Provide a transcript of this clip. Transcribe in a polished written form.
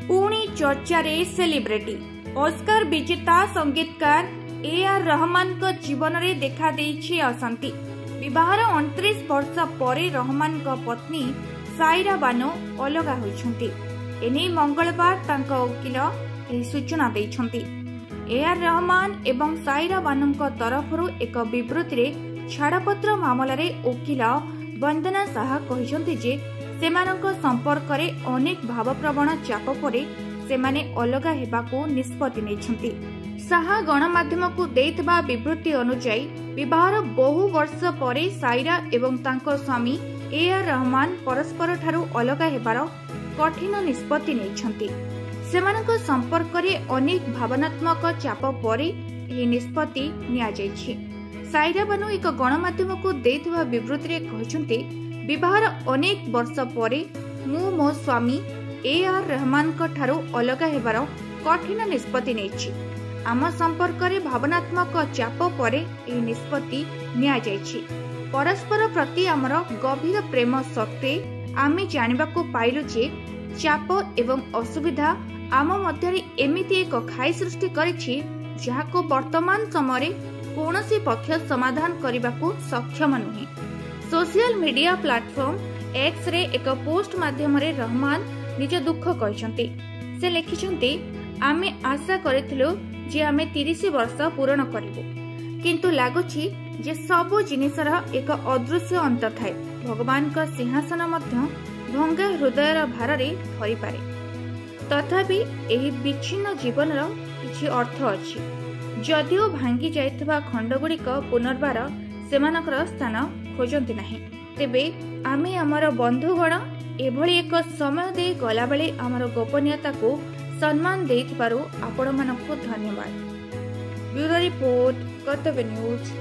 पुणी चर्चारे celebrity Oscar विजेता संगीतकार ए.आर. रहमान को जीवन रे देखा देइछि अशांति। विवाहर 29 वर्ष परे रहमान को पत्नी सायरा बानो अलगा होइछंती। एने मंगलवार तांका वकील एही सूचना दैछंती। ए.आर. रहमान एवं सायरा बानो तरफरु एक विवृत्ति रे छाड़पत्र मामला रे वकील वंदना साहा कहिसंती जे सेमानक संपर्क रे अनेक भावप्रवण चाप परे सेमाने अलगा हेबाकू निष्पत्ति नेछंती। साहा गणमाध्यम को देइतबा विवृत्ति अनुसार विवाहर बहु वर्ष परे सायरा एवं तांको स्वामी ए.आर. रहमान परस्पर ठारू अलगा हेबार कठिन निष्पत्ति नेछंती। सेमानक संपर्क रे अनेक भावनात्मक चाप परे एही निष्पत्ति निया जायछि। सायरा बानु एक गणमाध्यम को देइतबा विवृत्ति रे कहिसंती विवाहर अनेक वर्ष परे मु मो स्वामी ए.आर. रहमान को ठारू अलगा हेबार कठिन निष्पत्ति नेछि। आम संपर्क रे भावनात्मक चाप परे एही निष्पत्ति निया जायछि। परस्पर प्रति आमर गभीर प्रेम सत्वे आमे जानिबाकू पाइलु जे चाप एवं असुविधा आम मध्यरे एमिति एक खाई सृष्टि करिछि जाहाको वर्तमान समय कौनसी पक्ष समाधान करने सक्षम नुहे। Social media platform X ray एक पोस्ट माध्यम रे रहमान निज दुख कहते। से लिखिछंती आमे आशा करिथिलु जे आमे 30 वर्ष पूर्ण करिवु, किंतु लागुछि जे सब जिनिसर एक अदृश्य अंत थाए। भगवान का सिंहासन मध्य भंगा हृदयर भार रे धरि पारे। तथापि एही विच्छिन्न जीवनर किछि अर्थ अछि। जदिओ भांगी जाइथिबा खंडगुड़िक पुनर्बार सेमानकर स्थान खोजंती नाही, तेबे आमे आमर बंधुगण एभली एक समय दे गला बेले आमर गोपनीयता को सम्मान देइथिबारु आपण मानकु धन्यवाद। ब्यूरो रिपोर्ट कर्तव्य न्यूज।